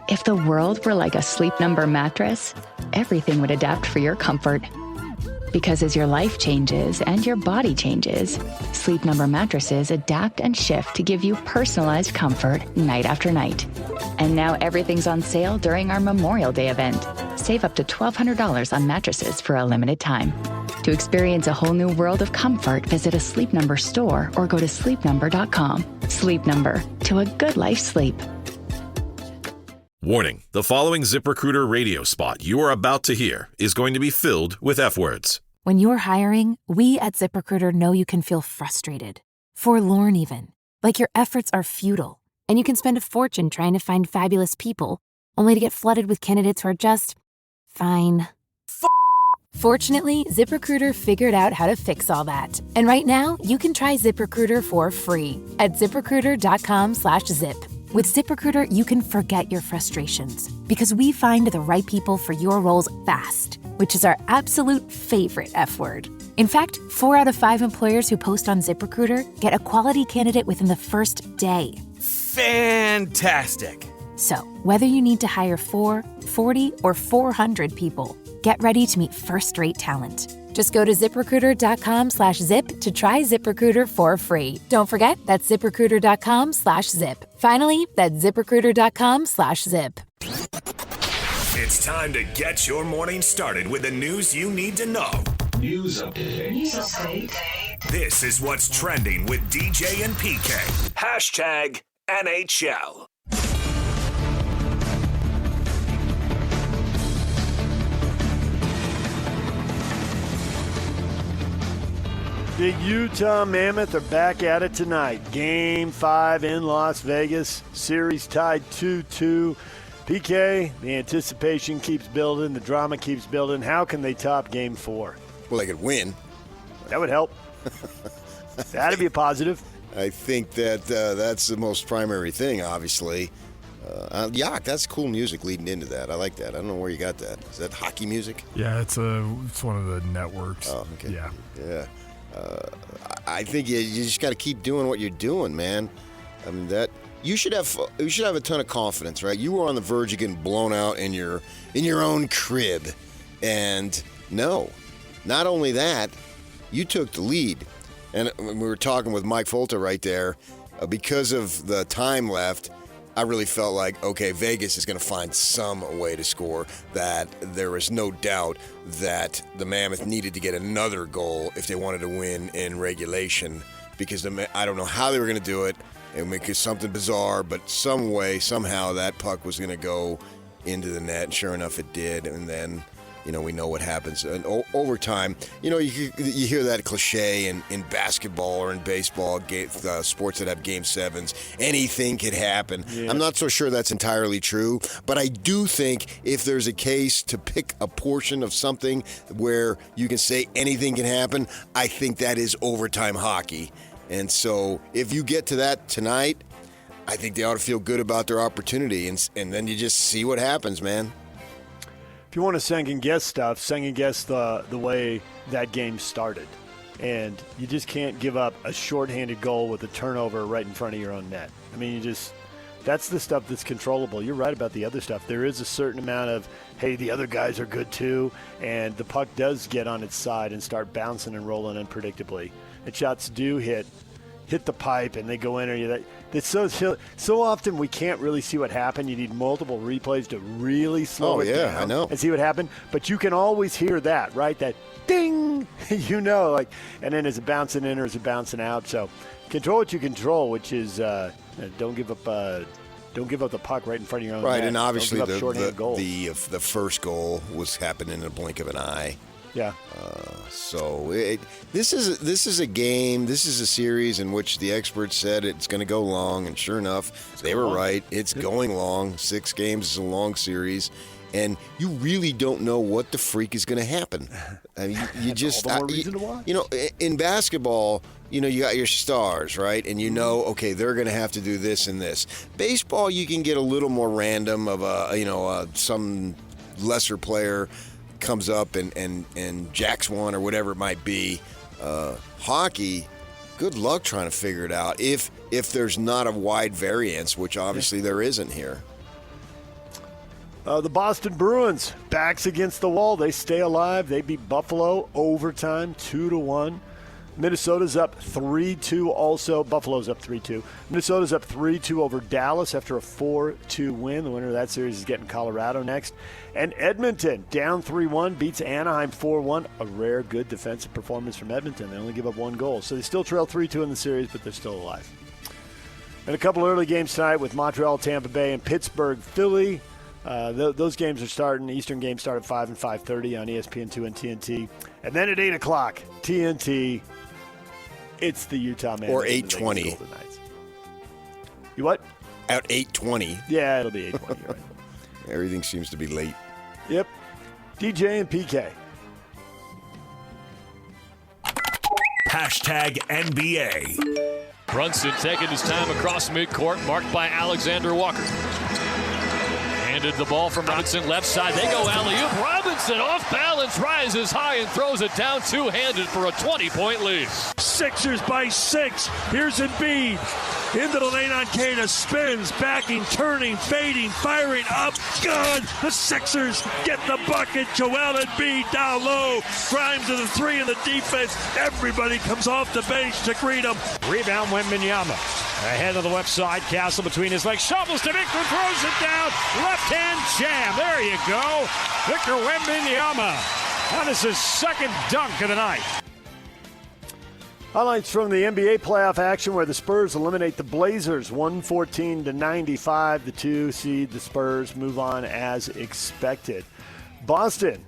If the world were like a Sleep Number mattress, everything would adapt for your comfort. Because as your life changes and your body changes, Sleep Number mattresses adapt and shift to give you personalized comfort night after night. And now everything's on sale during our Memorial Day event. Save up to $1,200 on mattresses for a limited time. To experience a whole new world of comfort, visit a Sleep Number store or go to sleepnumber.com. Sleep Number, to a good life sleep. Warning, the following ZipRecruiter radio spot you are about to hear is going to be filled with F-words. When you're hiring, we at ZipRecruiter know you can feel frustrated, forlorn even, like your efforts are futile, and you can spend a fortune trying to find fabulous people, only to get flooded with candidates who are just fine. Fortunately, ZipRecruiter figured out how to fix all that. And right now, you can try ZipRecruiter for free at ZipRecruiter.com/zip. With ZipRecruiter, you can forget your frustrations because we find the right people for your roles fast, which is our absolute favorite F word. In fact, 4 out of 5 employers who post on ZipRecruiter get a quality candidate within the first day. Fantastic. So, whether you need to hire 4, 40, or 400 people, get ready to meet first-rate talent. Just go to ZipRecruiter.com/zip to try ZipRecruiter for free. Don't forget, that's ZipRecruiter.com/zip. Finally, that's ZipRecruiter.com/zip. It's time to get your morning started with the news you need to know. News update. This is what's trending with DJ and PK. Hashtag NHL. The Utah Mammoth are back at it tonight. Game 5 in Las Vegas. Series tied 2-2. PK, the anticipation keeps building. The drama keeps building. How can they top Game 4? Well, they could win. That would help. That'd be a positive. I think that that's the most primary thing, obviously. That's cool music leading into that. I like that. I don't know where you got that. Is that hockey music? Yeah, it's one of the networks. Oh, okay. Yeah. I think you just got to keep doing what you're doing, man. I mean, that you should have a ton of confidence, right? You were on the verge of getting blown out in your own crib, and no, not only that, you took the lead. And we were talking with Mike Folta right there, because of the time left. I really felt like, okay, Vegas is going to find some way to score, that there was no doubt that the Mammoth needed to get another goal if they wanted to win in regulation, because I don't know how they were going to do it, and make it something bizarre, but some way, somehow that puck was going to go into the net, and sure enough it did, and then we know what happens. And overtime, you hear that cliche in basketball or in baseball, sports that have Game 7s. Anything could happen. Yeah. I'm not so sure that's entirely true, but I do think if there's a case to pick a portion of something where you can say anything can happen, I think that is overtime hockey. And so if you get to that tonight, I think they ought to feel good about their opportunity, and then you just see what happens, man. If you want to second-guess stuff, second-guess the way that game started. And you just can't give up a shorthanded goal with a turnover right in front of your own net. I mean, that's the stuff that's controllable. You're right about the other stuff. There is a certain amount of, hey, the other guys are good too, and the puck does get on its side and start bouncing and rolling unpredictably. And shots do hit the pipe and they go in. That's so often we can't really see what happened. You need multiple replays to really slow it down. I know. And see what happened. But you can always hear that, right? That ding, and then is it bouncing in or is it bouncing out? So control what you control, which is don't give up the puck right in front of your own net. Right, and obviously the first goal was happening in a blink of an eye. Yeah. So this is a game. This is a series in which the experts said it's going to go long, and sure enough, they were right. It's going long. 6 games is a long series, and you really don't know what the freak is going to happen. I mean, you just all the more reason to watch. In basketball, you got your stars, right? And okay, they're going to have to do this and this. Baseball, you can get a little more random of some lesser player comes up and jacks one or whatever it might be. Hockey, good luck trying to figure it out if there's not a wide variance, which obviously there isn't here. The Boston Bruins, backs against the wall. They stay alive. They beat Buffalo overtime, 2-1. Minnesota's up 3-2 also. Buffalo's up 3-2. Minnesota's up 3-2 over Dallas after a 4-2 win. The winner of that series is getting Colorado next. And Edmonton, down 3-1, beats Anaheim 4-1. A rare good defensive performance from Edmonton. They only give up one goal. So they still trail 3-2 in the series, but they're still alive. And a couple early games tonight with Montreal, Tampa Bay, and Pittsburgh, Philly. Those games are starting. Eastern games start at 5 and 5:30 on ESPN2 and TNT. And then at 8 o'clock, TNT, it's the Utah Mammoth. Or 8:20. You what? At 8:20. Yeah, it'll be 8:20. Right. Everything seems to be late. Yep. DJ and PK. Hashtag NBA. Brunson taking his time across midcourt, marked by Alexander Walker. Handed the ball from Robinson, left side. They go alley-oop. Robinson off balance, rises high and throws it down two-handed for a 20-point lead. Sixers by 6. Here's Embiid. Into the lane on Kata. Spins, backing, turning, fading, firing up. Good. The Sixers get the bucket. Joel Embiid down low. Grimes to the 3 in the defense. Everybody comes off the bench to greet him. Rebound, Wembanyama. Ahead of the left side. Castle between his legs. Shovels to Victor. Throws it down. Left-hand jam. There you go. Victor Wembanyama. That is his second dunk of the night. Highlights from the NBA playoff action where the Spurs eliminate the Blazers 114-95. The 2 seed, the Spurs, move on as expected. Boston,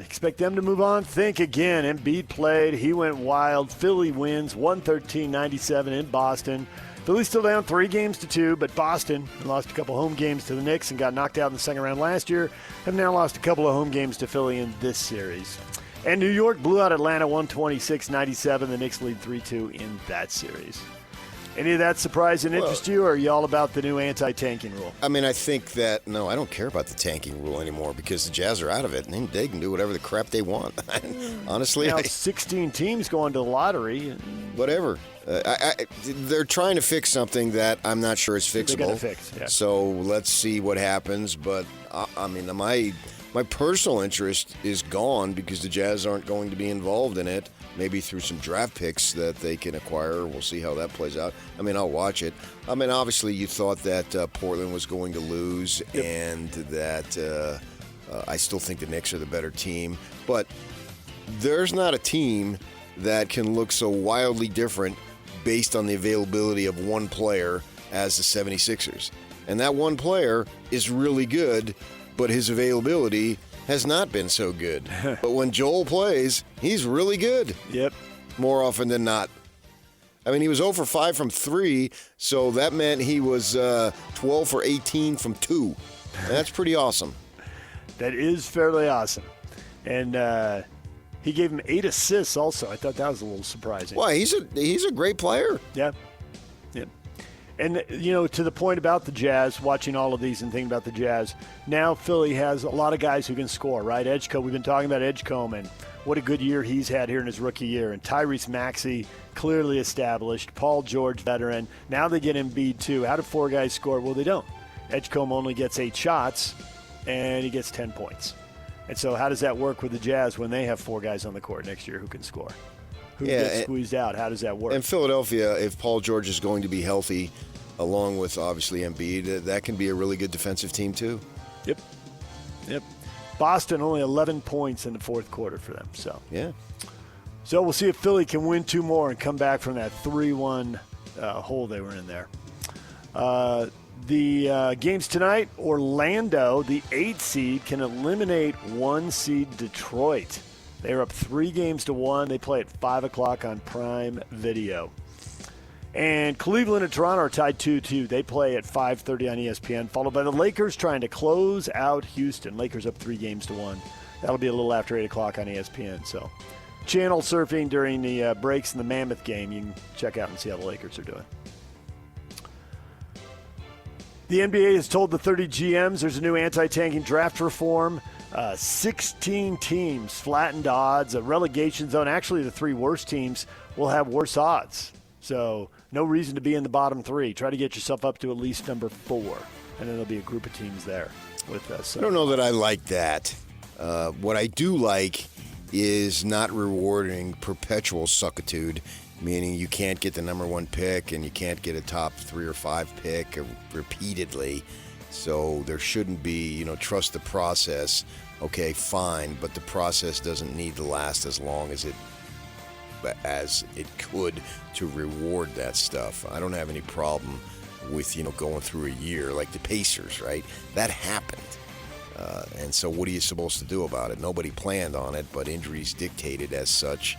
expect them to move on? Think again. Embiid played. He went wild. Philly wins 113-97 in Boston. Philly's still down 3-2, but Boston lost a couple home games to the Knicks and got knocked out in the second round last year, have now lost a couple of home games to Philly in this series. And New York blew out Atlanta 126-97. The Knicks lead 3-2 in that series. Any of that surprise and interest you, or are you all about the new anti-tanking rule? I mean, I think that, no, I don't care about the tanking rule anymore because the Jazz are out of it, and they can do whatever the crap they want. Honestly. Now 16 teams going to the lottery. Whatever. They're trying to fix something that I'm not sure is fixable. They're going to fix, yeah. So let's see what happens. But, I mean, my personal interest is gone because the Jazz aren't going to be involved in it. Maybe through some draft picks that they can acquire. We'll see how that plays out. I mean, I'll watch it. I mean, obviously you thought that Portland was going to lose and that I still think the Knicks are the better team. But there's not a team that can look so wildly different based on the availability of one player as the 76ers. And that one player is really good, but his availability has not been so good. But when Joel plays, he's really good. Yep. More often than not. I mean, he was 0 for 5 from 3, so that meant he was 12 for 18 from 2. And that's pretty awesome. That is fairly awesome. And he gave him 8 assists also. I thought that was a little surprising. Well, he's a great player. Yeah. Yep. And, you know, to the point about the Jazz, watching all of these and thinking about the Jazz, now Philly has a lot of guys who can score, right? Edgecombe, we've been talking about Edgecombe and what a good year he's had here in his rookie year. And Tyrese Maxey, clearly established. Paul George, veteran. Now they get Embiid, too. How do 4 guys score? Well, they don't. Edgecombe only gets 8 shots, and he gets 10 points. And so how does that work with the Jazz when they have 4 guys on the court next year who can score? Who gets squeezed out? How does that work? In Philadelphia, if Paul George is going to be healthy, along with, obviously, Embiid, that can be a really good defensive team, too. Yep. Boston, only 11 points in the fourth quarter for them. So yeah. So we'll see if Philly can win 2 more and come back from that 3-1 hole they were in there. The games tonight, Orlando, the 8 seed, can eliminate 1 seed Detroit. They're up 3-1. They play at 5 o'clock on Prime Video. And Cleveland and Toronto are tied 2-2. They play at 5:30 on ESPN, followed by the Lakers trying to close out Houston. Lakers up 3-1. That'll be a little after 8 o'clock on ESPN. So channel surfing during the breaks in the Mammoth game. You can check out and see how the Lakers are doing. The NBA has told the 30 GMs there's a new anti-tanking draft reform. 16 teams, flattened odds, a relegation zone. Actually, the 3 worst teams will have worse odds. So no reason to be in the bottom 3. Try to get yourself up to at least number 4. and then there'll be a group of teams there with us. I don't know that I like that. What I do like is not rewarding perpetual suckitude, meaning you can't get the number 1 pick and you can't get a top 3 or 5 pick repeatedly. So there shouldn't be, trust the process. Okay, fine, but the process doesn't need to last as long as it could to reward that stuff. I don't have any problem with, going through a year like the Pacers, right? That happened. And so what are you supposed to do about it? Nobody planned on it, but injuries dictated as such.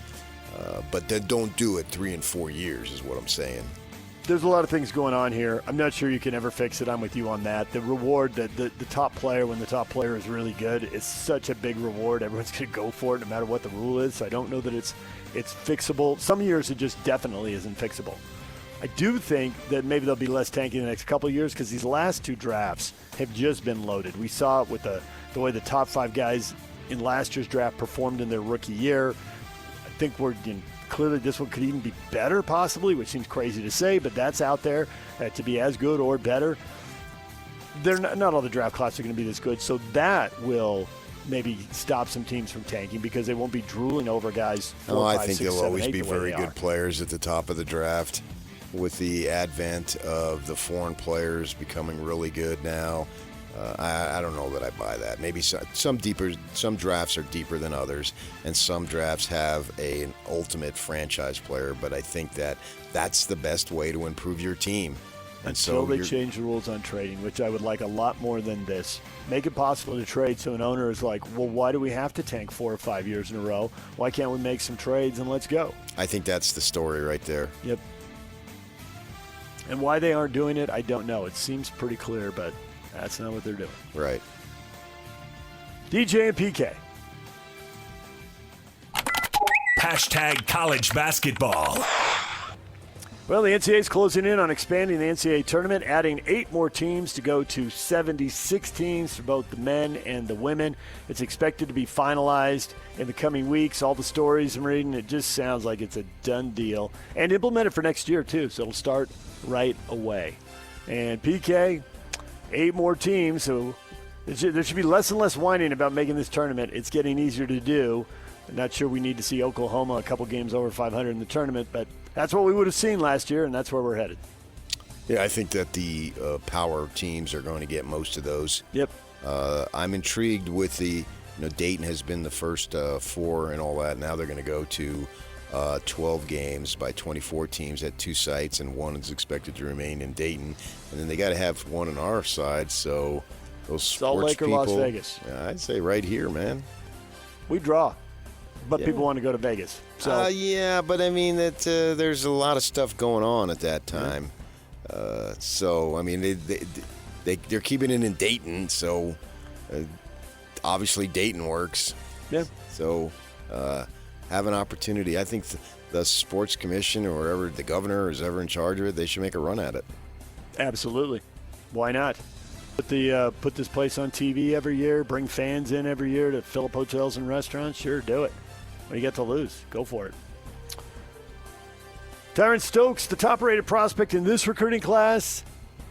But then don't do it 3 and 4 years is what I'm saying. There's a lot of things going on here. I'm not sure you can ever fix it. I'm with you on that. The reward, the top player, when the top player is really good, is such a big reward. Everyone's going to go for it no matter what the rule is. So I don't know that it's fixable. Some years it just definitely isn't fixable. I do think that maybe there'll be less tanking in the next couple of years because these last 2 drafts have just been loaded. We saw it with the way the top 5 guys in last year's draft performed in their rookie year. I think clearly this one could even be better possibly, which seems crazy to say, but that's out there to be as good or better. They're not all the draft classes are going to be this good, so that will maybe stop some teams from tanking because they won't be drooling over guys 4, 5, I think 6, there'll 7, always 8 be the way very they good are. players at the top of the draft. With the advent of the foreign players becoming really good now, I don't know that I buy that. Maybe some drafts are deeper than others, and some drafts have an ultimate franchise player, but I think that's the best way to improve your team. Until they change the rules on trading, which I would like a lot more than this. Make it possible to trade so an owner is like, well, why do we have to tank 4 or 5 years in a row? Why can't we make some trades and let's go? I think that's the story right there. Yep. And why they aren't doing it, I don't know. It seems pretty clear, but that's not what they're doing. Right. DJ and PK. Hashtag college basketball. Well, the NCAA is closing in on expanding the NCAA tournament, adding 8 more teams to go to 76 teams for both the men and the women. It's expected to be finalized in the coming weeks. All the stories I'm reading, it just sounds like it's a done deal. And implemented for next year, too, so it'll start right away. And PK, 8 more teams, so there should be less and less whining about making this tournament. It's getting easier to do. I'm not sure we need to see Oklahoma a couple games over 500 in the tournament, but that's what we would have seen last year, and that's where we're headed. Yeah, I think that the power teams are going to get most of those. Yep. I'm intrigued with Dayton has been the first 4 and all that. Now they're going to go to 12 games by 24 teams at 2 sites, and 1 is expected to remain in Dayton. And then they got to have 1 on our side, so those Salt sports Lake or people, Las Vegas? I'd say right here, man. We draw. But people want to go to Vegas. So yeah, but I mean that there's a lot of stuff going on at that time. So I mean they're keeping it in Dayton. So obviously Dayton works. Yeah. So have an opportunity. I think the sports commission or wherever the governor is ever in charge of it, they should make a run at it. Absolutely. Why not? Put this place on TV every year. Bring fans in every year to fill up hotels and restaurants. Sure, do it. What do you got to lose? Go for it. Tyron Stokes, the top-rated prospect in this recruiting class.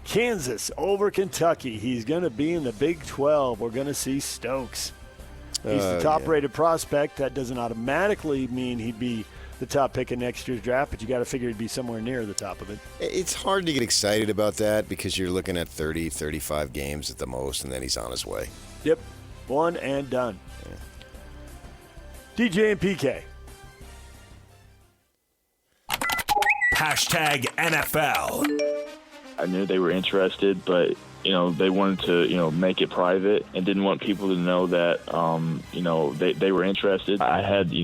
Kansas over Kentucky. He's going to be in the Big 12. We're going to see Stokes. He's the top-rated prospect. That doesn't automatically mean he'd be the top pick in next year's draft, but you got to figure he'd be somewhere near the top of it. It's hard to get excited about that because you're looking at 30, 35 games at the most, and then he's on his way. Yep. One and done. Yeah. DJ and PK. Hashtag NFL. I knew they were interested, but they wanted to make it private and didn't want people to know that they were interested. I had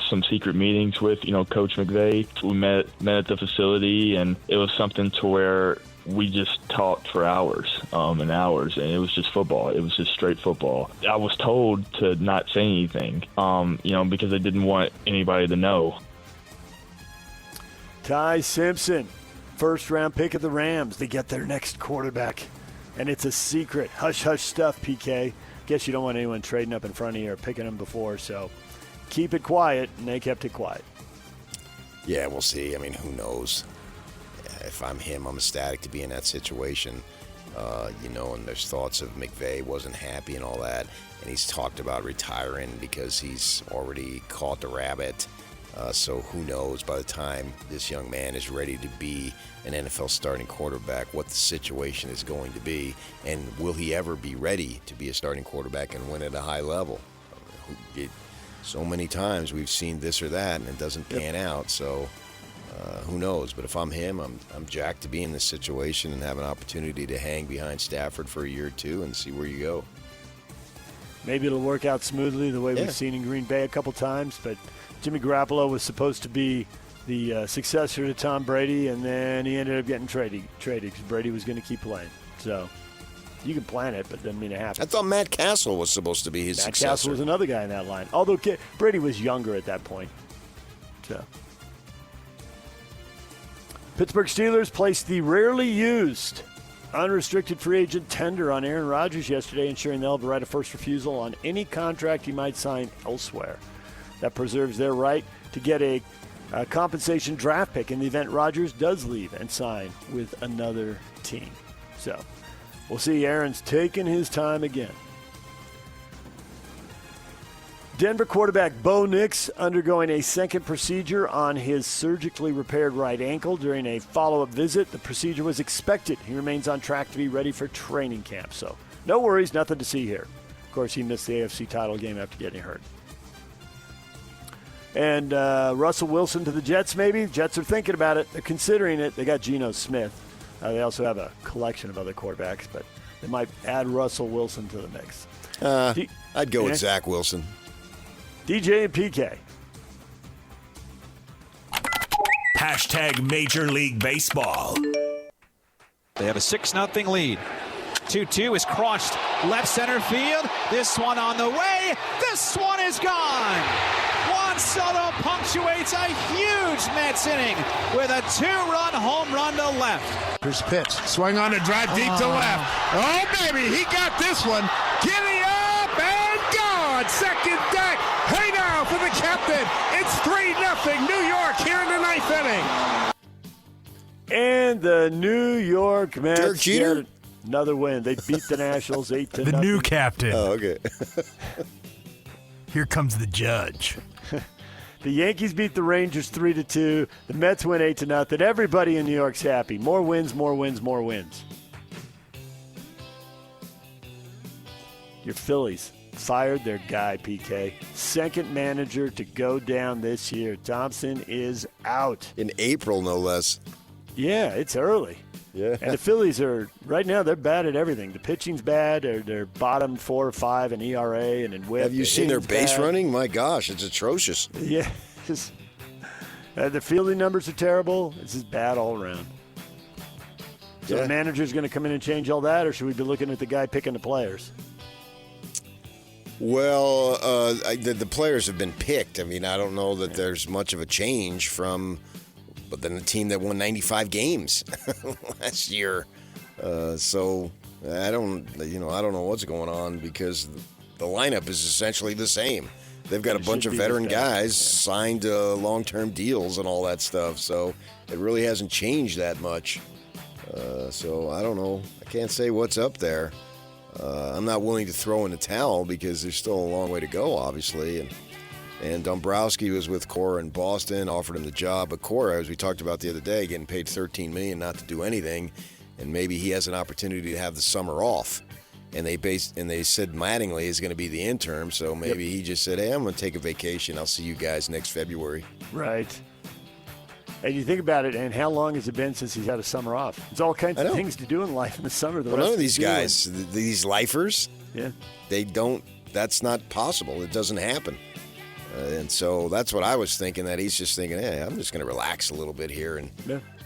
some secret meetings with Coach McVay. We met at the facility, and it was something to where we just talked for hours and hours, and it was just football. It was just straight football. I was told to not say anything, because I didn't want anybody to know. Ty Simpson, first-round pick of the Rams. They get their next quarterback, and it's a secret. Hush-hush stuff, PK. Guess you don't want anyone trading up in front of you or picking them before, so keep it quiet, and they kept it quiet. Yeah, we'll see. I mean, who knows? If I'm him, I'm ecstatic to be in that situation. And there's thoughts of McVay wasn't happy and all that. And he's talked about retiring because he's already caught the rabbit. So who knows by the time this young man is ready to be an NFL starting quarterback, what the situation is going to be, and will he ever be ready to be a starting quarterback and win at a high level? So many times we've seen this or that, and it doesn't pan out. So who knows? But if I'm him, I'm jacked to be in this situation and have an opportunity to hang behind Stafford for a year or two and see where you go. Maybe it'll work out smoothly the way we've seen in Green Bay a couple times, but Jimmy Garoppolo was supposed to be the successor to Tom Brady, and then he ended up getting traded because Brady was going to keep playing. So you can plan it, but it doesn't mean it happens. I thought Matt Castle was supposed to be his successor. Matt Castle was another guy in that line, although Brady was younger at that point. So Pittsburgh Steelers placed the rarely used unrestricted free agent tender on Aaron Rodgers yesterday, ensuring they'll have the right of first refusal on any contract he might sign elsewhere. That preserves their right to get a compensation draft pick in the event Rodgers does leave and sign with another team. So we'll see. Aaron's taking his time again. Denver quarterback Bo Nix undergoing a second procedure on his surgically repaired right ankle during a follow-up visit. The procedure was expected. He remains on track to be ready for training camp. So no worries, nothing to see here. Of course, he missed the AFC title game after getting hurt. And Russell Wilson to the Jets, maybe. Jets are thinking about it. They're considering it. They got Geno Smith. They also have a collection of other quarterbacks, but they might add Russell Wilson to the mix. I'd go with Zach Wilson. DJ and PK. Hashtag Major League Baseball. They have a 6-0 lead. 2-2 is crushed. Left center field. This one on the way. This one is gone. Juan Soto punctuates a huge Mets inning with a 2-run home run to left. Here's pitch. Swing on a drive deep to left. Oh, baby, he got this one. Giddy up and gone. Second deck. Hey now for the captain. It's 3-0 New York here in the ninth inning. And the New York Mets Dirk Jeter? Another win. They beat the Nationals 8-0. The new captain. Oh, okay. Here comes the judge. The Yankees beat the Rangers 3-2. The Mets win 8-0. Everybody in New York's happy. More wins, more wins, more wins. Your Phillies fired their guy, PK. Second manager to go down this year. Thompson is out. In April, no less. Yeah, it's early. Yeah. And the Phillies are, right now, they're bad at everything. The pitching's bad. They're bottom 4 or 5 in ERA and in whip. Have you seen their base bad. running? My gosh, it's atrocious. Yeah. The fielding numbers are terrible. This is bad all around. So the manager's going to come in and change all that, or should we be looking at the guy picking the players? Well, the players have been picked. I mean, I don't know that there's much of a change from – but then the team that won 95 games last year. So I don't know what's going on because the lineup is essentially the same. They've got a bunch of veteran guys signed long-term deals and all that stuff. So it really hasn't changed that much. So I don't know. I can't say what's up there. I'm not willing to throw in the towel because there's still a long way to go, obviously. And Dombrowski was with Cora in Boston, offered him the job. But Cora, as we talked about the other day, getting paid $13 million not to do anything, and maybe he has an opportunity to have the summer off. And they said Mattingly is going to be the interim, so maybe he just said, "Hey, I'm going to take a vacation. I'll see you guys next February." Right. And you think about it, and how long has it been since he's had a summer off? There's all kinds of things to do in life in the summer. Well, none of these guys, these lifers, they don't. That's not possible. It doesn't happen. And so that's what I was thinking, that he's just thinking, hey, I'm just going to relax a little bit here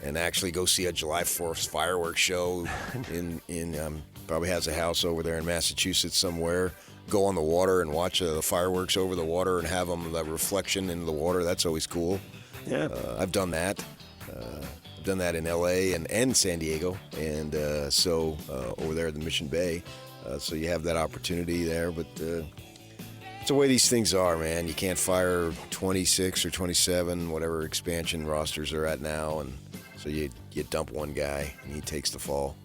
and actually go see a July 4th fireworks show in probably has a house over there in Massachusetts somewhere, go on the water and watch the fireworks over the water and have them, the reflection into the water. That's always cool. Yeah. I've done that. I've done that in L.A. and San Diego, and so over there at the Mission Bay. So you have that opportunity there, but it's the way these things are, man. You can't fire 26 or 27, whatever expansion rosters are at now, and so you dump one guy and he takes the fall.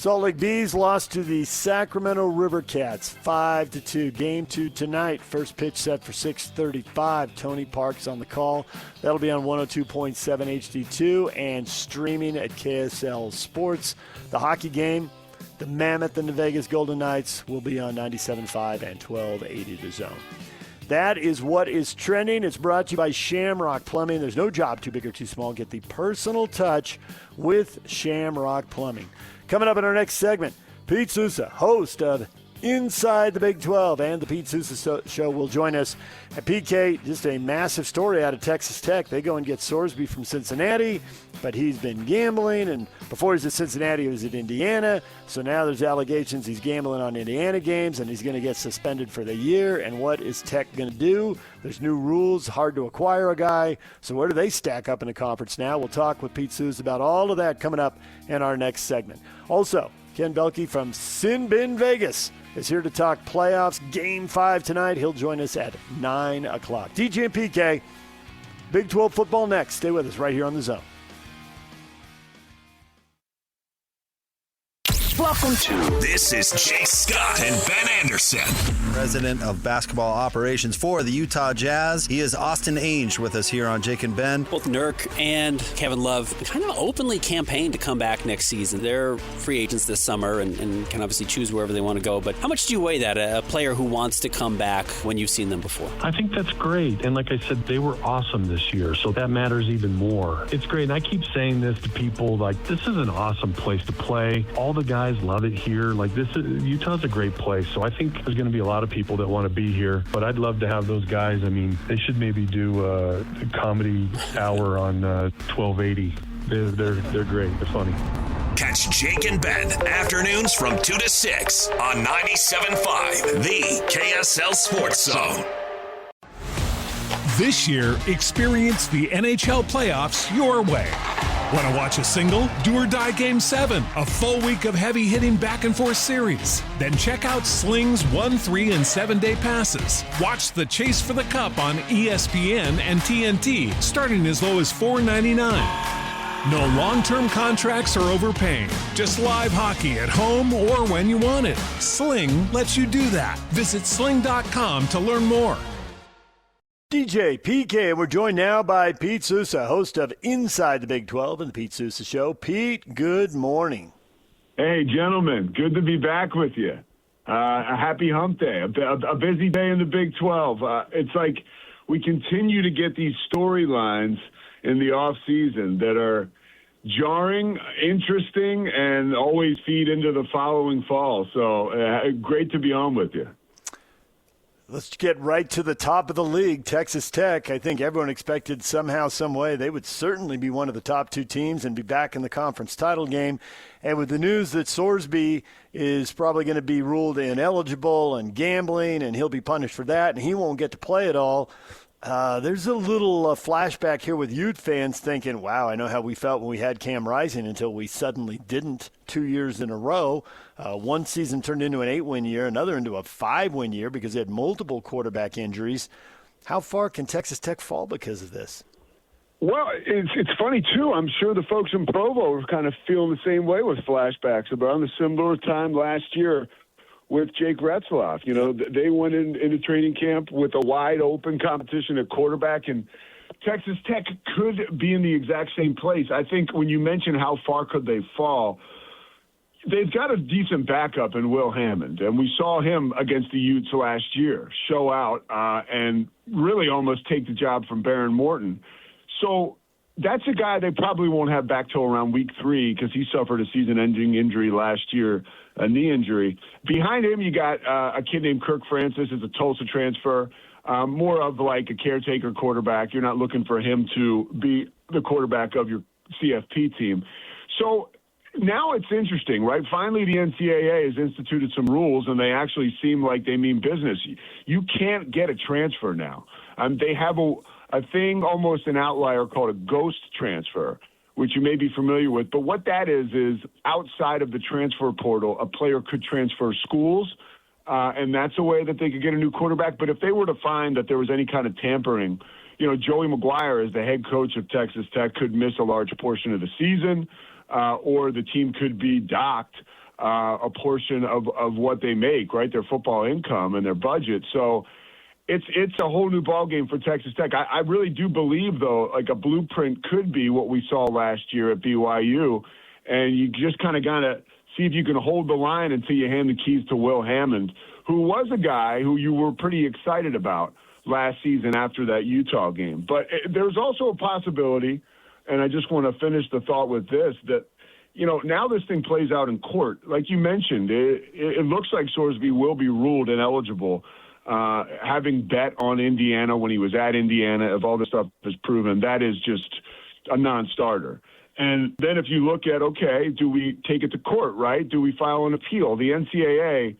Salt Lake Bees lost to the Sacramento River Cats 5-2. Game 2 tonight. First pitch set for 6:35. Tony Park's on the call. That'll be on 102.7 HD2 and streaming at KSL Sports. The hockey game, the Mammoth and the Vegas Golden Knights, will be on 97.5 and 1280 The Zone. That is what is trending. It's brought to you by Shamrock Plumbing. There's no job too big or too small. Get the personal touch with Shamrock Plumbing. Coming up in our next segment, Pete Sousa, host of Inside the Big 12 and the Pete Sousa Show, will join us. At PK, just a massive story out of Texas Tech. They go and get Sorsby from Cincinnati, but he's been gambling, and before he was at Cincinnati, he was at Indiana. So now there's allegations he's gambling on Indiana games, and he's going to get suspended for the year. And what is Tech going to do? There's new rules, hard to acquire a guy. So where do they stack up in the conference now? We'll talk with Pete Sousa about all of that coming up in our next segment. Also, Ken Belke from Sin Bin Vegas is here to talk playoffs. Game 5 tonight. He'll join us at 9 o'clock. DJ and PK, Big 12 football next. Stay with us right here on The Zone. Welcome to This is Jay Scott and Ben Anderson. President of basketball operations for the Utah Jazz. He is Austin Ainge with us here on Jake and Ben. Both Nurk and Kevin Love kind of openly campaigned to come back next season. They're free agents this summer and can obviously choose wherever they want to go. But how much do you weigh that, a player who wants to come back when you've seen them before? I think that's great. And like I said, they were awesome this year, so that matters even more. It's great. And I keep saying this to people, like, this is an awesome place to play. All the guys love it here. Like, Utah's a great place. So I think there's going to be a lot of people that want to be here. But I'd love to have those guys. I mean, they should maybe do a comedy hour on 1280. They're great. They're funny. Catch Jake and Ben afternoons from 2 to 6 on 97.5, the KSL Sports Zone. This year, experience the NHL playoffs your way. Want to watch a single, do or die Game 7, a full week of heavy-hitting back-and-forth series? Then check out Sling's 1, 3, and 7-day passes. Watch the Chase for the Cup on ESPN and TNT, starting as low as $4.99. No long-term contracts or overpaying. Just live hockey at home or when you want it. Sling lets you do that. Visit sling.com to learn more. DJ, PK, and we're joined now by Pete Sousa, host of Inside the Big 12 and the Pete Sousa Show. Pete, good morning. Hey, gentlemen, good to be back with you. A happy hump day, a busy day in the Big 12. It's like we continue to get these storylines in the off-season that are jarring, interesting, and always feed into the following fall. So great to be on with you. Let's get right to the top of the league, Texas Tech. I think everyone expected somehow, some way, they would certainly be one of the top two teams and be back in the conference title game. And with the news that Sorsby is probably going to be ruled ineligible and gambling, and he'll be punished for that, and he won't get to play at all, there's a little flashback here with Ute fans thinking, wow, I know how we felt when we had Cam Rising until we suddenly didn't 2 years in a row. One season turned into an 8-win year, another into a 5-win year because they had multiple quarterback injuries. How far can Texas Tech fall because of this? Well, it's funny, too. I'm sure the folks in Provo are kind of feeling the same way with flashbacks around a similar time last year with Jake Retzloff. You know, they went into training camp with a wide-open competition at quarterback, and Texas Tech could be in the exact same place. I think when you mention how far could they fall, they've got a decent backup in Will Hammond, and we saw him against the Utes last year show out and really almost take the job from Baron Morton. So that's a guy they probably won't have back till around week 3 because he suffered a season-ending injury last year, a knee injury. Behind him, you got a kid named Kirk Francis, is a Tulsa transfer, more of like a caretaker quarterback. You're not looking for him to be the quarterback of your CFP team. So now it's interesting, right? Finally, the NCAA has instituted some rules, and they actually seem like they mean business. You can't get a transfer now. They have a thing, almost an outlier, called a ghost transfer, which you may be familiar with. But what that is outside of the transfer portal, a player could transfer schools, and that's a way that they could get a new quarterback. But if they were to find that there was any kind of tampering, you know, Joey McGuire, as the head coach of Texas Tech, could miss a large portion of the season, or the team could be docked. a portion of what they make, right? Their football income and their budget. So it's a whole new ballgame for Texas Tech. I really do believe, though, like a blueprint could be what we saw last year at BYU, and you just kind of got to see if you can hold the line until you hand the keys to Will Hammond, who was a guy who you were pretty excited about last season after that Utah game. But there's also a possibility, and I just want to finish the thought with this, that, now this thing plays out in court. Like you mentioned, it looks like Sorsby will be ruled ineligible, having bet on Indiana when he was at Indiana. If all this stuff is proven, that is just a non-starter. And then if you look at, okay, do we take it to court, right? Do we file an appeal? The NCAA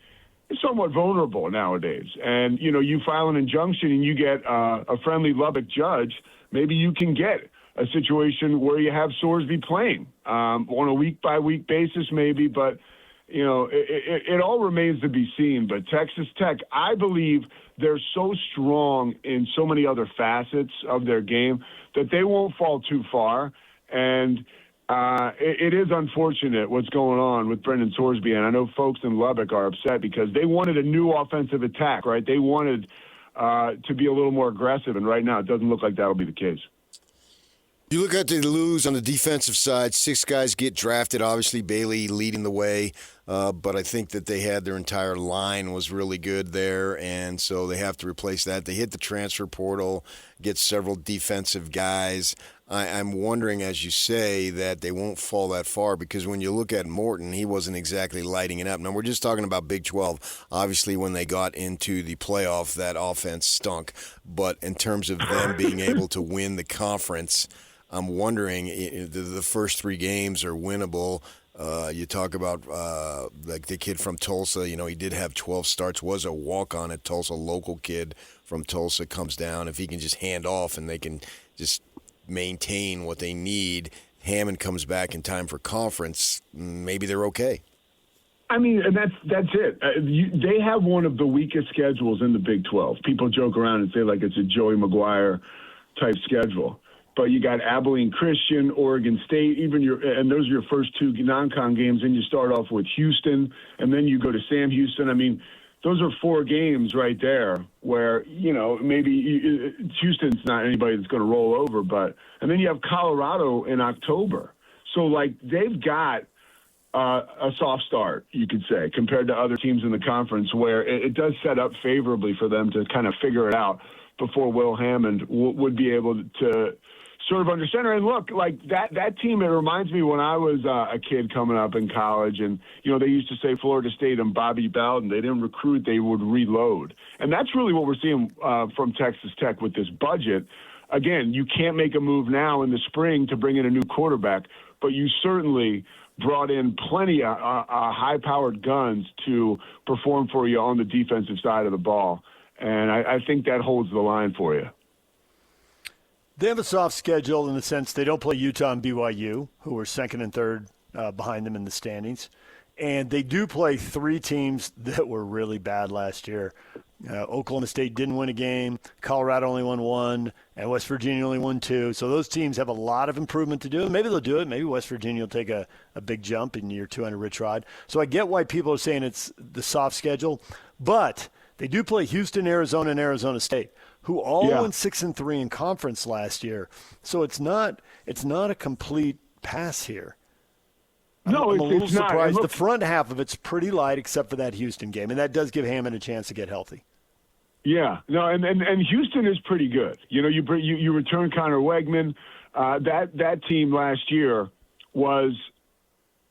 is somewhat vulnerable nowadays. And, you file an injunction and you get a friendly Lubbock judge, maybe you can get a situation where you have Sorsby playing on a week-by-week basis maybe. But, it all remains to be seen. But Texas Tech, I believe they're so strong in so many other facets of their game that they won't fall too far. And it is unfortunate what's going on with Brendan Sorsby. And I know folks in Lubbock are upset because they wanted a new offensive attack, right? They wanted to be a little more aggressive. And right now it doesn't look like that'll be the case. You look at the lose on the defensive side. 6 guys get drafted. Obviously, Bailey leading the way. But I think that they had their entire line was really good there, and so they have to replace that. They hit the transfer portal, get several defensive guys. I'm wondering, as you say, that they won't fall that far because when you look at Morton, he wasn't exactly lighting it up. Now, we're just talking about Big 12. Obviously, when they got into the playoff, that offense stunk. But in terms of them being able to win the conference, I'm wondering, the first 3 games are winnable. You talk about like the kid from Tulsa, he did have 12 starts, was a walk-on at Tulsa, local kid from Tulsa comes down. If he can just hand off and they can just maintain what they need, Hammond comes back in time for conference, maybe they're okay. I mean, that's it. They have one of the weakest schedules in the Big 12. People joke around and say like it's a Joey Maguire type schedule. But you got Abilene Christian, Oregon State, and those are your first 2 non-con games. And you start off with Houston, and then you go to Sam Houston. I mean, those are 4 games right there where, maybe Houston's not anybody that's going to roll over. And then you have Colorado in October. So, they've got a soft start, you could say, compared to other teams in the conference where it does set up favorably for them to kind of figure it out before Will Hammond would be able to sort of under center. And look, that team, it reminds me when I was a kid coming up in college, and, they used to say Florida State and Bobby Bowden, they didn't recruit, they would reload. And that's really what we're seeing from Texas Tech with this budget. Again, you can't make a move now in the spring to bring in a new quarterback, but you certainly brought in plenty of high-powered guns to perform for you on the defensive side of the ball. And I think that holds the line for you. They have a soft schedule in the sense they don't play Utah and BYU, who are second and third behind them in the standings. And they do play 3 teams that were really bad last year. Oklahoma State didn't win a game. Colorado only won 1. And West Virginia only won 2. So those teams have a lot of improvement to do. Maybe they'll do it. Maybe West Virginia will take a big jump in year 2 under Rich Rod. So I get why people are saying it's the soft schedule. But they do play Houston, Arizona, and Arizona State, who all went 6-3 in conference last year. So it's not a complete pass here. No, I'm a little it's not. surprised. Look, the front half of it's pretty light except for that Houston game, and that does give Hammond a chance to get healthy. Yeah, no, and Houston is pretty good. You return Connor Wegman. That team last year was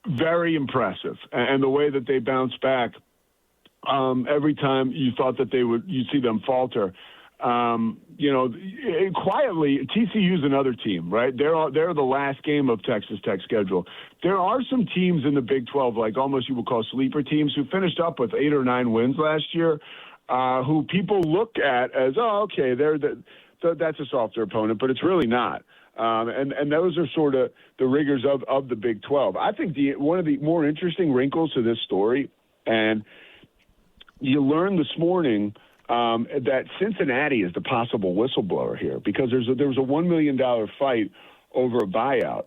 very impressive, and the way that they bounced back every time you thought that you'd see them falter. Quietly, TCU's another team, right? They're the last game of Texas Tech's schedule. There are some teams in the Big 12, like almost you would call sleeper teams, who finished up with 8 or 9 wins last year, who people look at as, okay, that's a softer opponent, but it's really not. And those are sort of the rigors of the Big 12. I think one of the more interesting wrinkles to this story, and you learned this morning that Cincinnati is the possible whistleblower here because there was a $1 million fight over a buyout.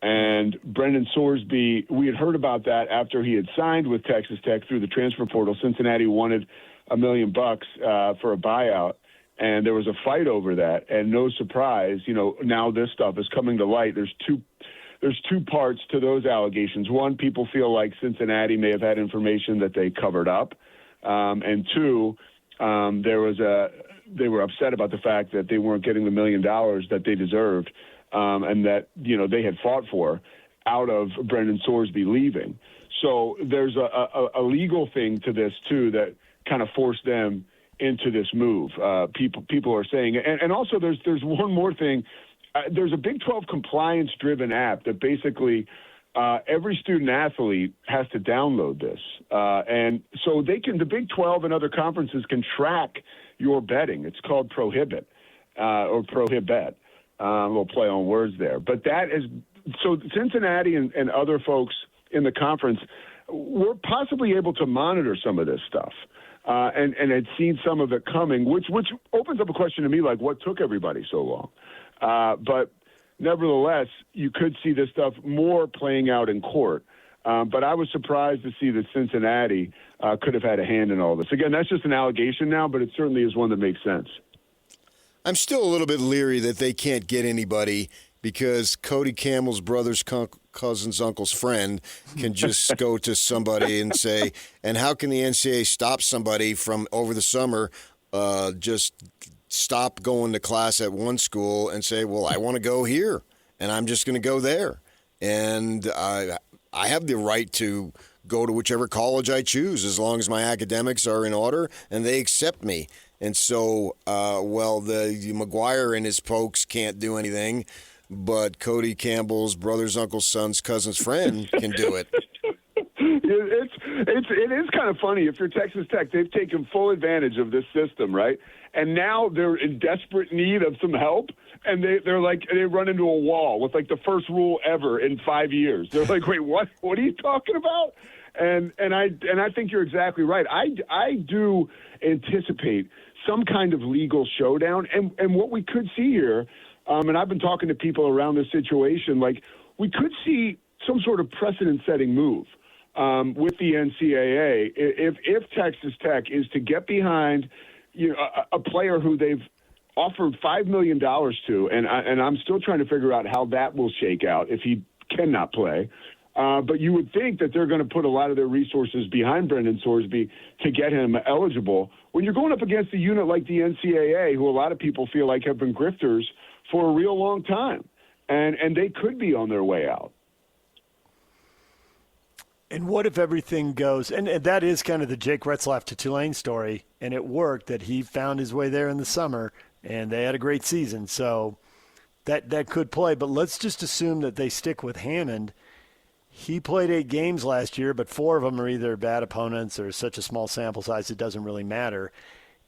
And Brendan Sorsby, we had heard about that after he had signed with Texas Tech through the transfer portal. Cincinnati wanted $1 million for a buyout, and there was a fight over that. And no surprise, now this stuff is coming to light. There's two parts to those allegations. One, people feel like Cincinnati may have had information that they covered up, and two, they were upset about the fact that they weren't getting the $1 million that they deserved. And that, they had fought for out of Brendan Sorsby leaving. So there's a legal thing to this, too, that kind of forced them into this move. People are saying. And also there's one more thing. There's a Big 12 compliance-driven app that basically every student-athlete has to download this. And so the Big 12 and other conferences can track your betting. It's called Prohibit or Prohibet. We'll play on words there. But that is – so Cincinnati and other folks in the conference were possibly able to monitor some of this stuff and had seen some of it coming, which opens up a question to me, like what took everybody so long? But nevertheless, you could see this stuff more playing out in court. But I was surprised to see that Cincinnati could have had a hand in all this. Again, that's just an allegation now, but it certainly is one that makes sense. I'm still a little bit leery that they can't get anybody because Cody Campbell's brother's cousin's uncle's friend can just go to somebody and say, and how can the NCAA stop somebody from over the summer just stop going to class at one school and say, well, I want to go here and I'm just going to go there. And I have the right to go to whichever college I choose as long as my academics are in order and they accept me. And so, the McGuire and his folks can't do anything, but Cody Campbell's brother's uncle's son's cousin's friend can do it. It is kind of funny. If you're Texas Tech, they've taken full advantage of this system, right? And now they're in desperate need of some help, and they run into a wall with like the first rule ever in 5 years. They're like, wait, what? What are you talking about? And I think you're exactly right. I do anticipate some kind of legal showdown. And what we could see here, and I've been talking to people around this situation, like we could see some sort of precedent-setting move with the NCAA if Texas Tech is to get behind a player who they've offered $5 million to, and I'm still trying to figure out how that will shake out if he cannot play. But you would think that they're going to put a lot of their resources behind Brendan Sorsby to get him eligible. When you're going up against a unit like the NCAA, who a lot of people feel like have been grifters for a real long time, and they could be on their way out. And what if everything goes – and that is kind of the Jake Retzlaff to Tulane story, and it worked that he found his way there in the summer, and they had a great season. So that could play. But let's just assume that they stick with Hammond. He played 8 games last year, but 4 of them are either bad opponents or such a small sample size it doesn't really matter.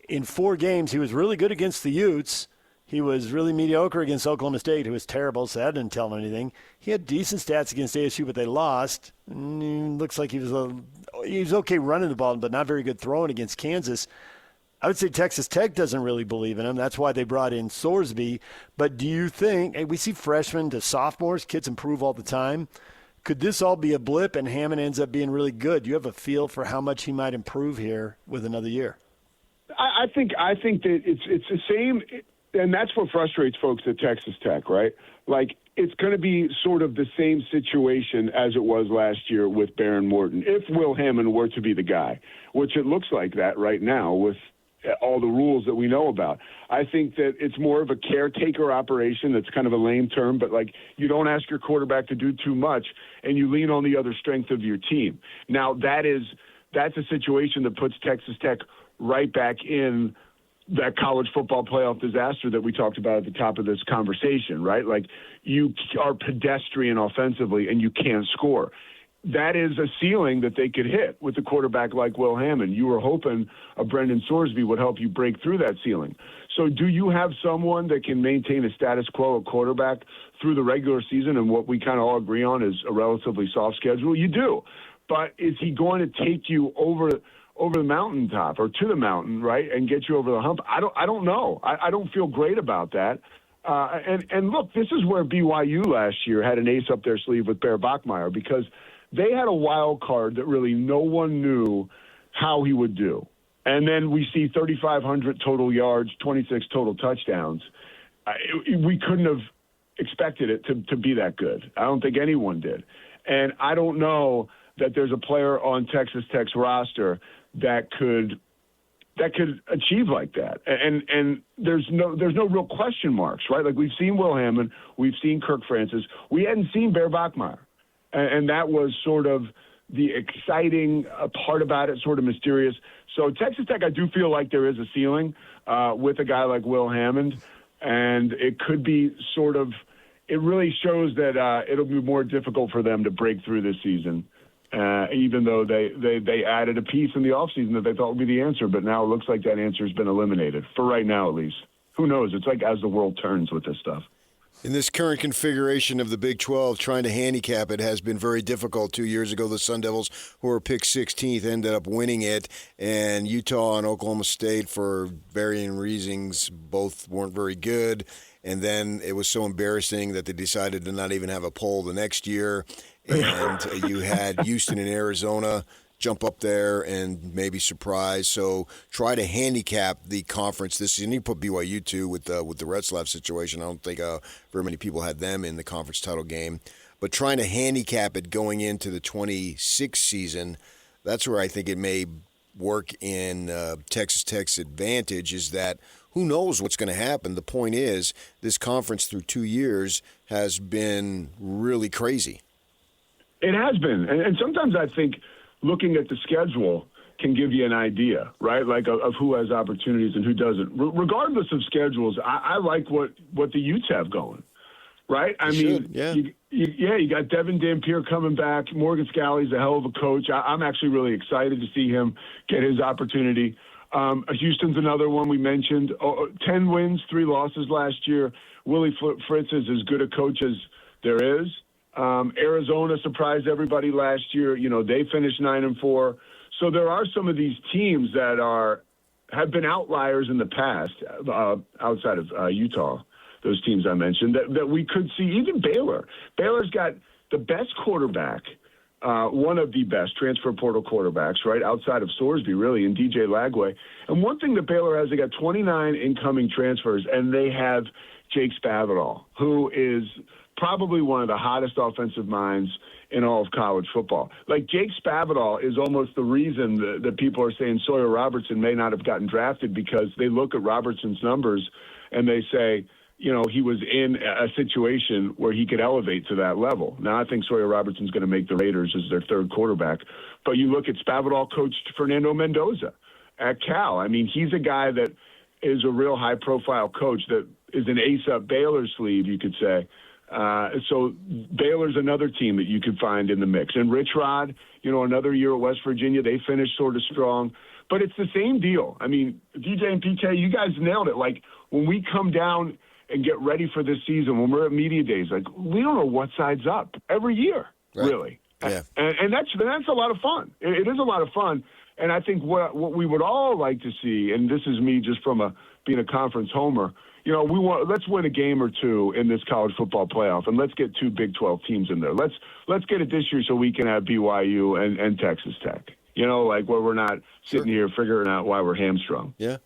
In 4 games, he was really good against the Utes. He was really mediocre against Oklahoma State, who was terrible, so that didn't tell him anything. He had decent stats against ASU, but they lost. Looks like he was okay running the ball, but not very good throwing against Kansas. I would say Texas Tech doesn't really believe in him. That's why they brought in Sorsby. But do you think – we see freshmen to sophomores, kids improve all the time. Could this all be a blip and Hammond ends up being really good? Do you have a feel for how much he might improve here with another year? I think that it's the same – and that's what frustrates folks at Texas Tech, right? Like, it's going to be sort of the same situation as it was last year with Baron Morton, if Will Hammond were to be the guy, which it looks like that right now with all the rules that we know about. I think that it's more of a caretaker operation. That's kind of a lame term, but like you don't ask your quarterback to do too much and you lean on the other strength of your team. Now, that's a situation that puts Texas Tech right back in that college football playoff disaster that we talked about at the top of this conversation, right? Like you are pedestrian offensively and you can't score. That is a ceiling that they could hit with a quarterback like Will Hammond. You were hoping a Brendan Sorsby would help you break through that ceiling. So do you have someone that can maintain a status quo at quarterback through the regular season and what we kind of all agree on is a relatively soft schedule? You do. But is he going to take you over the mountaintop or to the mountain, right, and get you over the hump? I don't know. I don't feel great about that. And look, this is where BYU last year had an ace up their sleeve with Bear Bachmeier, because they had a wild card that really no one knew how he would do. And then we see 3,500 total yards, 26 total touchdowns. We couldn't have expected it to be that good. I don't think anyone did. And I don't know that there's a player on Texas Tech's roster that could achieve like that. And there's no real question marks, right? Like, we've seen Will Hammond, we've seen Kirk Francis. We hadn't seen Bear Bachmeier. And that was sort of the exciting part about it, sort of mysterious. So Texas Tech, I do feel like there is a ceiling with a guy like Will Hammond. And it could be sort of, it really shows that it'll be more difficult for them to break through this season, even though they added a piece in the offseason that they thought would be the answer. But now it looks like that answer has been eliminated, for right now at least. Who knows? It's like as the world turns with this stuff. In this current configuration of the Big 12, trying to handicap it has been very difficult. 2 years ago, the Sun Devils, who were picked 16th, ended up winning it, and Utah and Oklahoma State, for varying reasons, both weren't very good. And then it was so embarrassing that they decided to not even have a poll the next year. And you had Houston and Arizona jump up there and maybe surprise. So try to handicap the conference this season. You put BYU too with the Retzlaff situation. I don't think very many people had them in the conference title game. But trying to handicap it going into the 26th season, that's where I think it may work in Texas Tech's advantage, is that who knows what's going to happen. The point is, this conference through 2 years has been really crazy. It has been. And sometimes I think looking at the schedule can give you an idea, right? Like of who has opportunities and who doesn't. Regardless of schedules, I like what the Utes have going, right? You got Devin Dampier coming back. Morgan Scalley's a hell of a coach. I'm actually really excited to see him get his opportunity. Houston's another one we mentioned. 10 wins, 3 losses last year. Willie Fritz is as good a coach as there is. Arizona surprised everybody last year. You know, they finished 9-4. So there are some of these teams that have been outliers in the past, outside of Utah, those teams I mentioned, that we could see. Even Baylor. Baylor's got the best quarterback, one of the best transfer portal quarterbacks, right, outside of Sorsby, really, and DJ Lagway. And one thing that Baylor has, they got 29 incoming transfers, and they have Jake Spavital, who is probably one of the hottest offensive minds in all of college football. Like, Jake Spavital is almost the reason that people are saying Sawyer Robertson may not have gotten drafted, because they look at Robertson's numbers and they say, you know, he was in a situation where he could elevate to that level. Now, I think Sawyer Robertson's going to make the Raiders as their third quarterback. But you look at Spavital coached Fernando Mendoza at Cal. I mean, he's a guy that is a real high-profile coach that is an ace up Baylor's sleeve, you could say. So Baylor's another team that you could find in the mix. And Rich Rod, you know, another year at West Virginia, they finished sort of strong. But it's the same deal. I mean, DJ and PK, you guys nailed it. Like, when we come down and get ready for this season, when we're at media days, like, we don't know what side's up every year, really. Yeah. And that's a lot of fun. It is a lot of fun. And I think what we would all like to see, and this is me just from being a conference homer, you know, let's win a game or two in this college football playoff, and let's get 2 Big 12 teams in there. Let's get it this year so we can have BYU and Texas Tech. You know, like, where we're not sitting here figuring out why we're hamstrung. Yeah.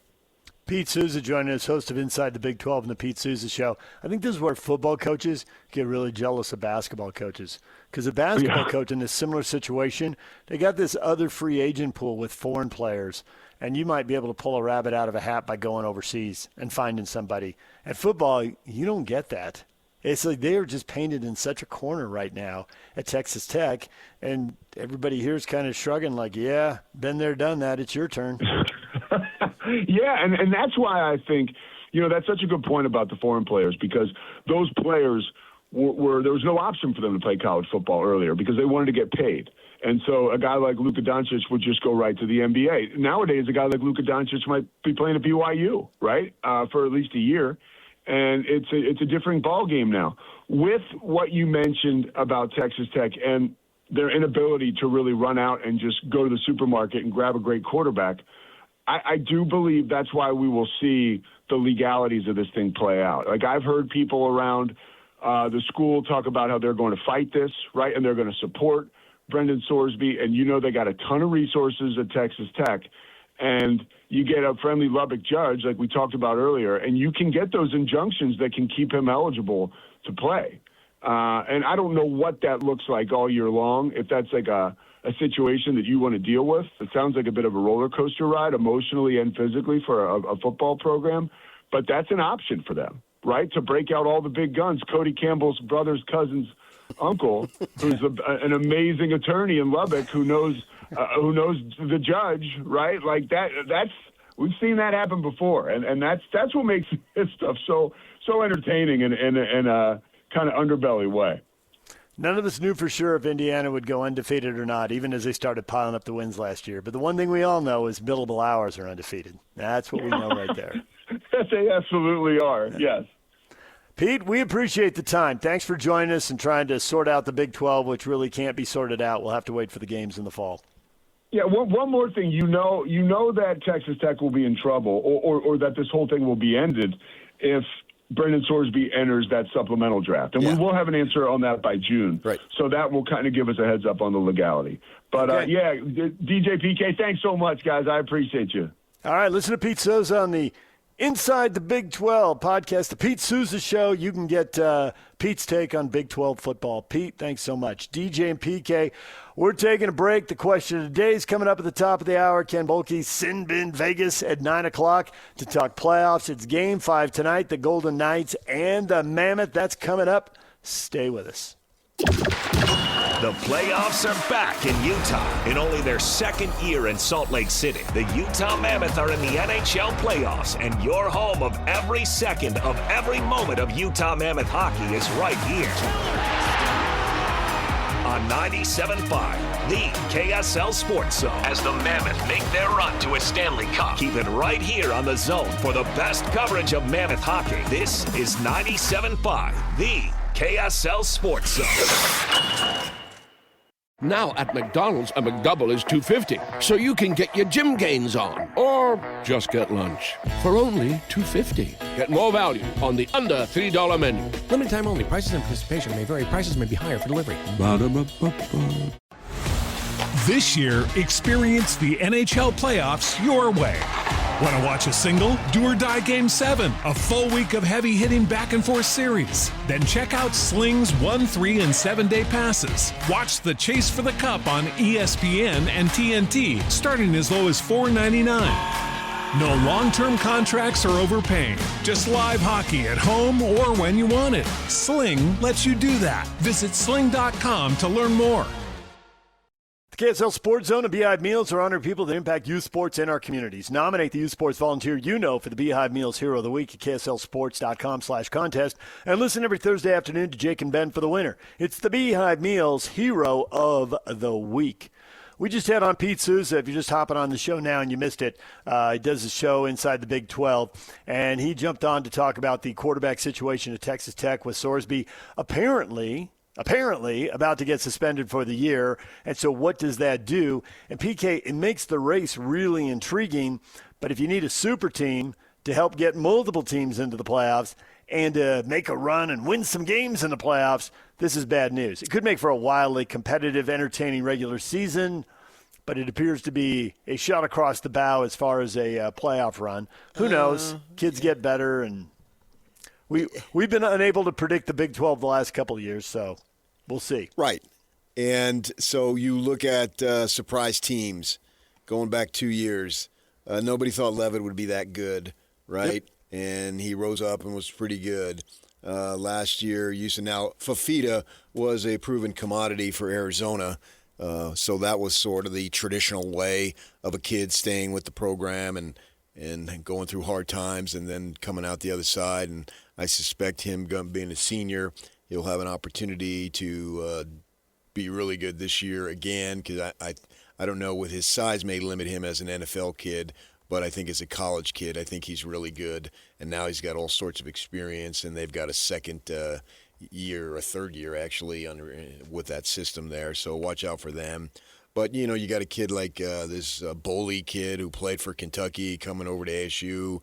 Pete Sousa joining us, host of Inside the Big 12 and the Pete Sousa Show. I think this is where football coaches get really jealous of basketball coaches, because a basketball coach in a similar situation, they got this other free agent pool with foreign players, and you might be able to pull a rabbit out of a hat by going overseas and finding somebody. At football, you don't get that. It's like they are just painted in such a corner right now at Texas Tech, and everybody here is kind of shrugging like, yeah, been there, done that, it's your turn. Yeah, and that's why I think, you know, that's such a good point about the foreign players, because those players there was no option for them to play college football earlier because they wanted to get paid. And so a guy like Luka Doncic would just go right to the NBA. Nowadays, a guy like Luka Doncic might be playing at BYU, right, for at least a year. And it's a different ball game now. With what you mentioned about Texas Tech and their inability to really run out and just go to the supermarket and grab a great quarterback, I do believe that's why we will see the legalities of this thing play out. Like, I've heard people around the school talk about how they're going to fight this, right, and they're going to support Brendan Sorsby, and they got a ton of resources at Texas Tech, and you get a friendly Lubbock judge like we talked about earlier, and you can get those injunctions that can keep him eligible to play. And I don't know what that looks like all year long, if that's like a situation that you want to deal with. It sounds like a bit of a roller coaster ride emotionally and physically for a football program, but that's an option for them, right, to break out all the big guns. Cody Campbell's brother's cousin's uncle, who's an amazing attorney in Lubbock, who knows the judge, right? Like that's we've seen that happen before, and that's what makes this stuff so entertaining in a kind of underbelly way. None of us knew for sure if Indiana would go undefeated or not, even as they started piling up the wins last year. But the one thing we all know is billable hours are undefeated. That's what we know right there. They absolutely are, yes. Pete, we appreciate the time. Thanks for joining us and trying to sort out the Big 12, which really can't be sorted out. We'll have to wait for the games in the fall. Yeah, one more thing. You know that Texas Tech will be in trouble or that this whole thing will be ended if Brendan Sorsby enters that supplemental draft. And we will have an answer on that by June. Right. So that will kind of give us a heads up on the legality. But, DJ PK, thanks so much, guys. I appreciate you. All right, listen to Pete Sousa on the Inside the Big 12 podcast, the Pete Sousa Show. You can get Pete's take on Big 12 football. Pete, thanks so much. DJ and PK, we're taking a break. The question of the day is coming up at the top of the hour. Ken Bolke, Sin Bin Vegas at 9 o'clock to talk playoffs. It's Game 5 tonight, the Golden Knights and the Mammoth. That's coming up. Stay with us. The playoffs are back in Utah in only their second year in Salt Lake City. The Utah Mammoth are in the NHL playoffs, and your home of every second of every moment of Utah Mammoth hockey is right here. On 97.5, the KSL Sports Zone, as the Mammoth make their run to a Stanley Cup. Keep it right here on the Zone for the best coverage of Mammoth hockey. This is 97.5, the KSL Sports Zone. Now at McDonald's, a McDouble is $2.50, so you can get your gym gains on, or just get lunch for only $2.50. Get more value on the under $3 menu. Limited time only. Prices and participation may vary. Prices may be higher for delivery. Ba-da-ba-ba-ba. This year, experience the NHL playoffs your way. Want to watch a single, do or die Game 7, a full week of heavy-hitting back-and-forth series? Then check out Sling's 1, 3, and 7-day passes. Watch the chase for the cup on ESPN and TNT, starting as low as $4.99. No long-term contracts or overpaying. Just live hockey at home or when you want it. Sling lets you do that. Visit sling.com to learn more. The KSL Sports Zone and Beehive Meals are honoring people that impact youth sports in our communities. Nominate the youth sports volunteer you know for the Beehive Meals Hero of the Week at KSLSports.com/contest. And listen every Thursday afternoon to Jake and Ben for the winner. It's the Beehive Meals Hero of the Week. We just had on Pete Sousa. If you're just hopping on the show now and you missed it, he does a show inside the Big 12, and he jumped on to talk about the quarterback situation at Texas Tech with Sorsby apparently about to get suspended for the year. And so what does that do? And PK, it makes the race really intriguing, but if you need a super team to help get multiple teams into the playoffs and to make a run and win some games in the playoffs, this is bad news. It could make for a wildly competitive, entertaining regular season, but it appears to be a shot across the bow as far as a playoff run. Who knows? Kids get better, and we've been unable to predict the Big 12 the last couple of years, so we'll see. Right. And so you look at surprise teams going back 2 years. Nobody thought Levitt would be that good, right? Yep. And he rose up and was pretty good. Last year, now Fafita was a proven commodity for Arizona. So that was sort of the traditional way of a kid staying with the program and going through hard times and then coming out the other side. And I suspect him being a senior, he'll have an opportunity to be really good this year again, because I don't know, with his size may limit him as an NFL kid, but I think as a college kid, I think he's really good. And now he's got all sorts of experience, and they've got a second year, a third year actually, with that system there. So watch out for them. But, you got a kid like this Boley kid who played for Kentucky coming over to ASU.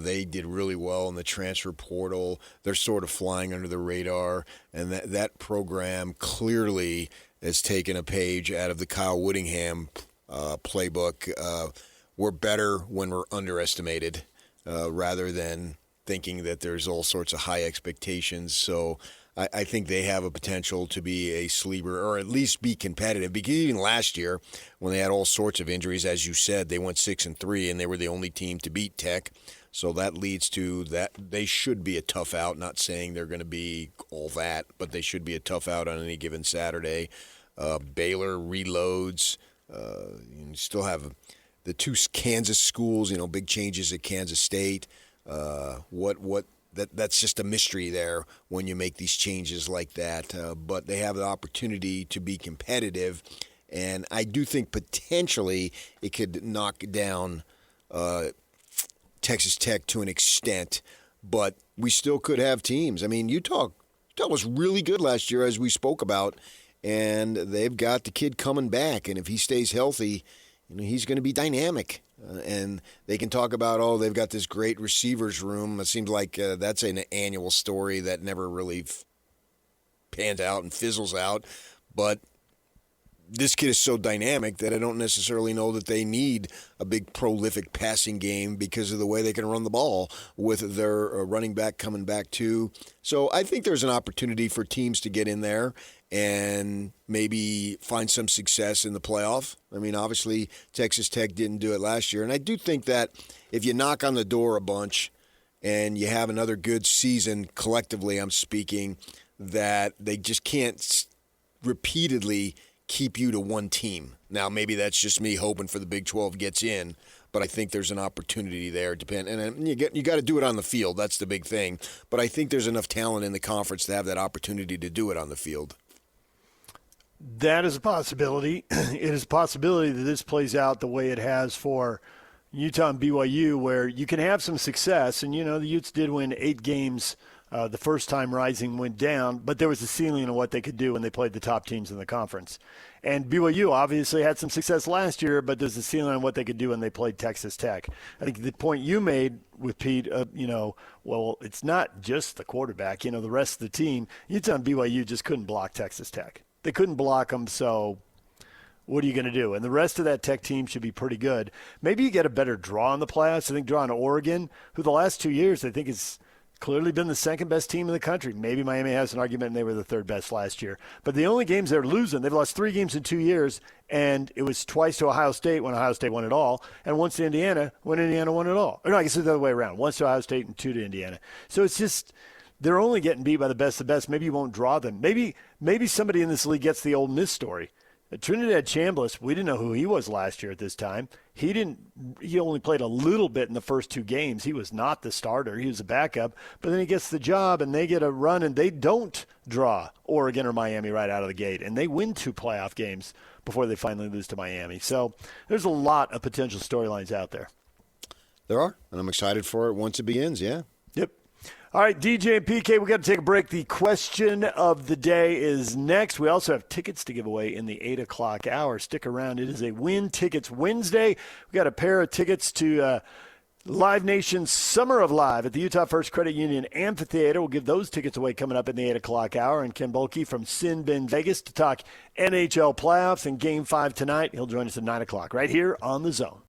They did really well in the transfer portal. They're sort of flying under the radar. And that program clearly has taken a page out of the Kyle Whittingham playbook. We're better when we're underestimated rather than thinking that there's all sorts of high expectations. So I think they have a potential to be a sleeper or at least be competitive. Because even last year, when they had all sorts of injuries, as you said, they went 6-3 and they were the only team to beat Tech. So that leads to that they should be a tough out. Not saying they're going to be all that, but they should be a tough out on any given Saturday. Baylor reloads. You still have the two Kansas schools. Big changes at Kansas State. That's just a mystery there when you make these changes like that. But they have the opportunity to be competitive, and I do think potentially it could knock down Texas Tech to an extent, but we still could have teams. I mean, Utah was really good last year, as we spoke about, and they've got the kid coming back, and if he stays healthy, he's going to be dynamic. And they can talk about, they've got this great receivers room. It seems like that's an annual story that never really pans out and fizzles out. But this kid is so dynamic that I don't necessarily know that they need a big prolific passing game because of the way they can run the ball with their running back coming back too. So I think there's an opportunity for teams to get in there and maybe find some success in the playoff. I mean, obviously, Texas Tech didn't do it last year. And I do think that if you knock on the door a bunch and you have another good season, collectively I'm speaking, that they just can't repeatedly keep you to one team. Now, maybe that's just me hoping for the Big 12 gets in, but I think there's an opportunity there. And you got to do it on the field. That's the big thing. But I think there's enough talent in the conference to have that opportunity to do it on the field. That is a possibility. It is a possibility that this plays out the way it has for Utah and BYU, where you can have some success. And, the Utes did win 8 games the first time Rising went down, but there was a ceiling on what they could do when they played the top teams in the conference. And BYU obviously had some success last year, but there's a ceiling on what they could do when they played Texas Tech. I think the point you made with Pete, it's not just the quarterback. The rest of the team, Utah and BYU just couldn't block Texas Tech. They couldn't block them, so what are you going to do? And the rest of that Tech team should be pretty good. Maybe you get a better draw in the playoffs. I think drawing Oregon, who the last 2 years I think has clearly been the second best team in the country. Maybe Miami has an argument and they were the third best last year. But the only games they're losing, they've lost 3 games in 2 years, and it was twice to Ohio State when Ohio State won it all, and once to Indiana when Indiana won it all. Or no, I guess it's the other way around. Once to Ohio State and 2 to Indiana. So it's just they're only getting beat by the best of the best. Maybe you won't draw them. Maybe somebody in this league gets the Ole Miss story. Trinidad Chambliss, we didn't know who he was last year at this time. He only played a little bit in the first 2 games. He was not the starter. He was a backup. But then he gets the job, and they get a run, and they don't draw Oregon or Miami right out of the gate. And they win 2 playoff games before they finally lose to Miami. So there's a lot of potential storylines out there. There are, and I'm excited for it once it begins, yeah. Yep. All right, DJ and PK, we got to take a break. The question of the day is next. We also have tickets to give away in the 8 o'clock hour. Stick around. It is a Win Tickets Wednesday. We got a pair of tickets to Live Nation's Summer of Live at the Utah First Credit Union Amphitheater. We'll give those tickets away coming up in the 8 o'clock hour. And Ken Bulkey from Sin Bin Vegas to talk NHL playoffs and Game 5 tonight. He'll join us at 9 o'clock right here on The Zone.